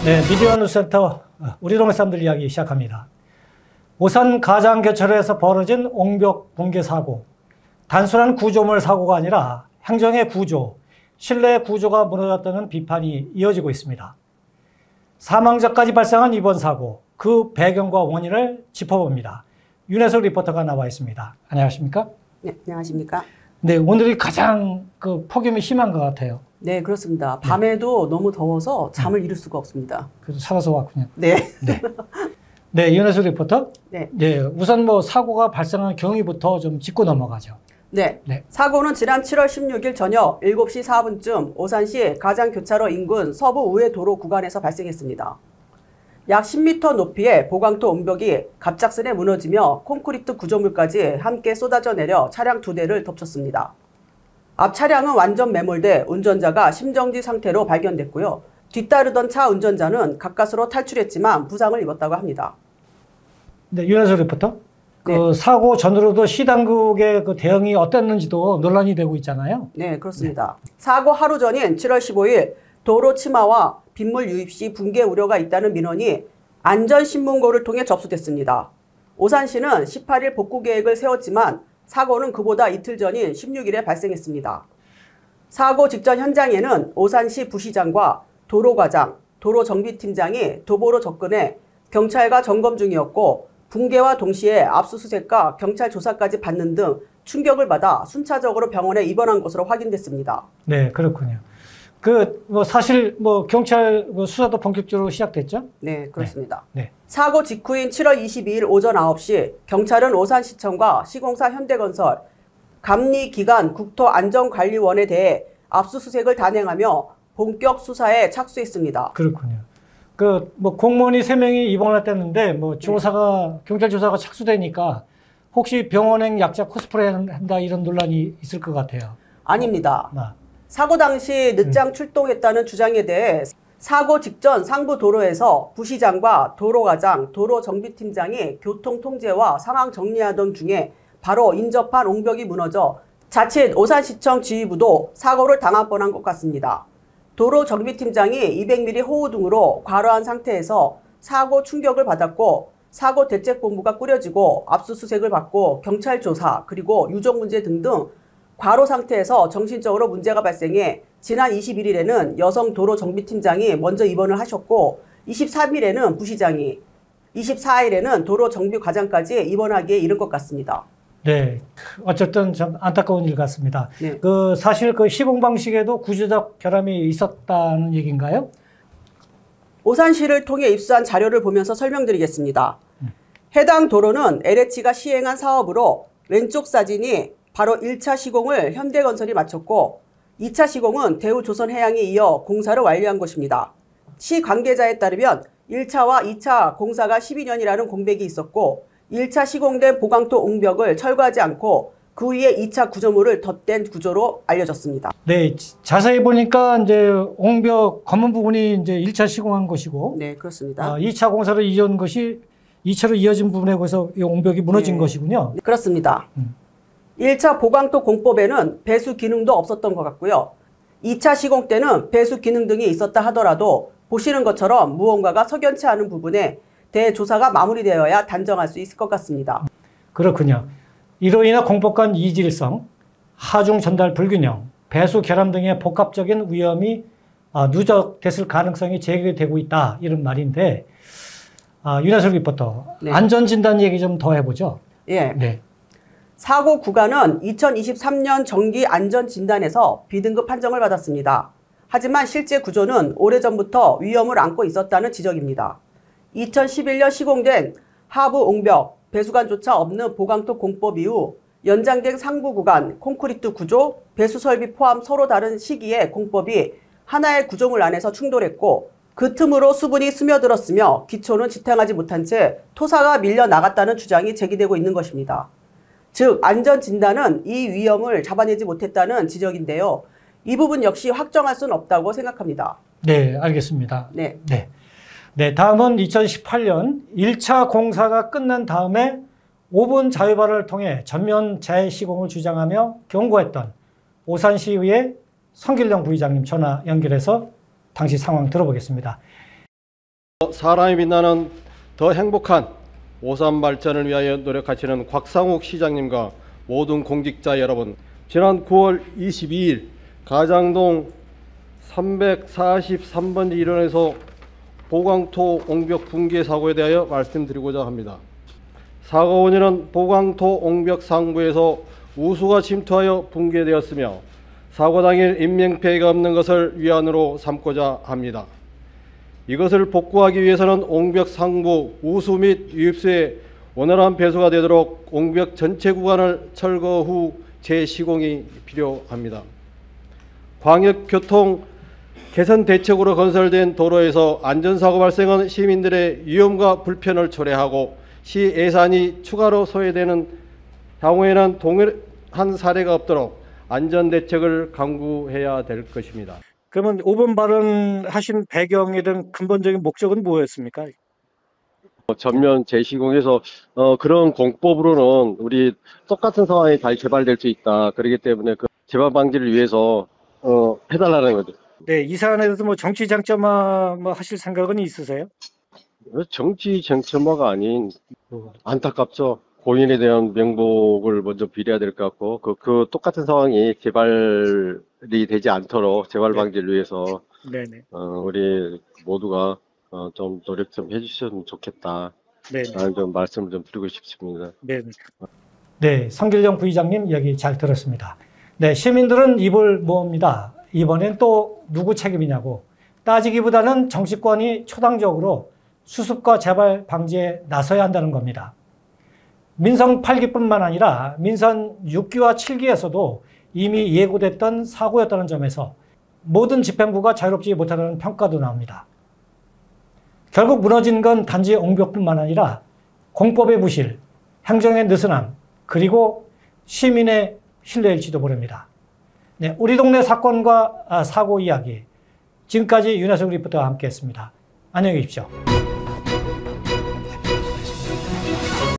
네, 미디어 뉴스센터 우리 동네 사람들 이야기 시작합니다. 오산 가장교차로에서 벌어진 옹벽 붕괴 사고. 단순한 구조물 사고가 아니라 행정의 구조, 신뢰의 구조가 무너졌다는 비판이 이어지고 있습니다. 사망자까지 발생한 이번 사고, 그 배경과 원인을 짚어봅니다. 윤혜석 리포터가 나와 있습니다. 안녕하십니까? 네, 안녕하십니까? 네, 오늘이 가장 폭염이 심한 것 같아요. 네, 그렇습니다. 밤에도 너무 더워서 잠을 이룰 수가 없습니다. 그래서 살아서 왔군요. 네. 네. 네, 윤혜석 리포터. 네. 네, 우선 사고가 발생한 경위부터 좀 짚고 넘어가죠. 네. 네. 사고는 지난 7월 16일 저녁 7시 4분쯤 오산시 가장교차로 인근 서부 우회 도로 구간에서 발생했습니다. 약 10m 높이의 보강토 옹벽이 갑작스레 무너지며 콘크리트 구조물까지 함께 쏟아져 내려 차량 2대를 덮쳤습니다. 앞 차량은 완전 매몰돼 운전자가 심정지 상태로 발견됐고요. 뒤따르던 차 운전자는 가까스로 탈출했지만 부상을 입었다고 합니다. 네, 윤혜석 리포터. 네. 사고 전으로도 시당국의 대응이 어땠는지도 논란이 되고 있잖아요. 네, 그렇습니다. 네. 사고 하루 전인 7월 15일 도로 침하와 빗물 유입 시 붕괴 우려가 있다는 민원이 안전신문고를 통해 접수됐습니다. 오산시는 18일 복구 계획을 세웠지만 사고는 그보다 이틀 전인 16일에 발생했습니다. 사고 직전 현장에는 오산시 부시장과 도로과장, 도로정비팀장이 도보로 접근해 경찰과 점검 중이었고 붕괴와 동시에 압수수색과 경찰 조사까지 받는 등 충격을 받아 순차적으로 병원에 입원한 것으로 확인됐습니다. 네, 그렇군요. 사실 경찰 수사도 본격적으로 시작됐죠? 네, 그렇습니다. 네. 네. 사고 직후인 7월 22일 오전 9시 경찰은 오산시청과 시공사 현대건설, 감리기관 국토안전관리원에 대해 압수수색을 단행하며 본격 수사에 착수했습니다. 그렇군요. 공무원이 3명이 입원했다는데 경찰 조사가 착수되니까 혹시 병원행 약자 코스프레 한다 이런 논란이 있을 것 같아요. 아닙니다. 사고 당시 늦장 출동했다는 주장에 대해 사고 직전 상부 도로에서 부시장과 도로과장, 도로정비팀장이 교통 통제와 상황 정리하던 중에 바로 인접한 옹벽이 무너져 자칫 오산시청 지휘부도 사고를 당할 뻔한 것 같습니다. 도로정비팀장이 200mm 호우 등으로 과로한 상태에서 사고 충격을 받았고 사고 대책본부가 꾸려지고 압수수색을 받고 경찰 조사 그리고 유족 문제 등등 과로 상태에서 정신적으로 문제가 발생해 지난 21일에는 여성 도로정비팀장이 먼저 입원을 하셨고 23일에는 부시장이 24일에는 도로정비과장까지 입원하기에 이른 것 같습니다. 네, 어쨌든 좀 안타까운 일 같습니다. 네. 사실 시공 방식에도 구조적 결함이 있었다는 얘기인가요? 오산시를 통해 입수한 자료를 보면서 설명드리겠습니다. 해당 도로는 LH가 시행한 사업으로 왼쪽 사진이 바로 1차 시공을 현대건설이 마쳤고 2차 시공은 대우조선해양이 이어 공사를 완료한 것입니다. 시 관계자에 따르면 1차와 2차 공사가 12년이라는 공백이 있었고 1차 시공된 보강토 옹벽을 철거하지 않고 그 위에 2차 구조물을 덧댄 구조로 알려졌습니다. 네, 자세히 보니까 옹벽 검은 부분이 1차 시공한 것이고, 네, 그렇습니다. 2차 공사로 이어진 것이 2차로 이어진 부분에 거기서 이 옹벽이 무너진 것이군요. 네, 그렇습니다. 1차 보강토 공법에는 배수 기능도 없었던 것 같고요. 2차 시공 때는 배수 기능 등이 있었다 하더라도 보시는 것처럼 무언가가 석연치 않은 부분에 대조사가 마무리되어야 단정할 수 있을 것 같습니다. 그렇군요. 이로 인해 공법 간 이질성, 하중 전달 불균형, 배수 결함 등의 복합적인 위험이 누적됐을 가능성이 제기되고 있다 이런 말인데 윤혜석 리포터, 네. 안전진단 얘기 좀 더 해보죠. 예. 네. 사고 구간은 2023년 정기 안전진단에서 B등급 판정을 받았습니다. 하지만 실제 구조는 오래전부터 위험을 안고 있었다는 지적입니다. 2011년 시공된 하부 옹벽, 배수관조차 없는 보강토 공법 이후 연장된 상부 구간, 콘크리트 구조, 배수 설비 포함 서로 다른 시기에 공법이 하나의 구조물 안에서 충돌했고 그 틈으로 수분이 스며들었으며 기초는 지탱하지 못한 채 토사가 밀려 나갔다는 주장이 제기되고 있는 것입니다. 즉 안전진단은 이 위험을 잡아내지 못했다는 지적인데요. 이 부분 역시 확정할 수는 없다고 생각합니다. 네, 알겠습니다. 네. 네. 네, 다음은 2018년 1차 공사가 끝난 다음에 5분 자유발언을 통해 전면 재시공을 주장하며 경고했던 오산시의회 성길령 부의장님 전화 연결해서 당시 상황 들어보겠습니다. 사람이 빛나는 더 행복한 오산 발전을 위하여 노력하시는 곽상욱 시장님과 모든 공직자 여러분, 지난 9월 22일 가장동 343번지 일원에서 보강토 옹벽 붕괴 사고에 대하여 말씀드리고자 합니다. 사고 원인은 보강토 옹벽 상부에서 우수가 침투하여 붕괴되었으며 사고 당일 인명피해가 없는 것을 위안으로 삼고자 합니다. 이것을 복구하기 위해서는 옹벽 상부 우수 및 유입수의 원활한 배수가 되도록 옹벽 전체 구간을 철거 후 재시공이 필요합니다. 광역교통 개선 대책으로 건설된 도로에서 안전사고 발생은 시민들의 위험과 불편을 초래하고 시 예산이 추가로 소요되는 향후에는 동일한 사례가 없도록 안전대책을 강구해야 될 것입니다. 그러면 5번 발언하신 배경에 대한 근본적인 목적은 뭐였습니까? 전면 재시공해서 그런 공법으로는 우리 똑같은 상황이 잘 개발될 수 있다. 그렇기 때문에 그 재발 방지를 위해서 해달라는 거죠. 네, 이 사안에 대해서 뭐 정치 장점화 뭐 하실 생각은 있으세요? 정치 쟁점화가 아닌 안타깝죠. 고인에 대한 명복을 먼저 빌어야 될 것 같고 그 똑같은 상황이 개발이 되지 않도록 재발 방지를 위해서 네네. 우리 모두가 좀 노력 좀 해주셨으면 좋겠다. 라는 좀 말씀을 좀 드리고 싶습니다. 네네. 네, 성길영 부의장님 이야기 잘 들었습니다. 네, 시민들은 입을 모읍니다. 이번엔 또 누구 책임이냐고 따지기보다는 정치권이 초당적으로 수습과 재발 방지에 나서야 한다는 겁니다. 민선 8기뿐만 아니라 민선 6기와 7기에서도 이미 예고됐던 사고였다는 점에서 모든 집행부가 자유롭지 못하다는 평가도 나옵니다. 결국 무너진 건 단지 옹벽뿐만 아니라 공법의 부실, 행정의 느슨함, 그리고 시민의 신뢰일지도 모릅니다. 네, 우리 동네 사건과 사고 이야기, 지금까지 윤혜석 리포터와 함께했습니다. 안녕히 계십시오.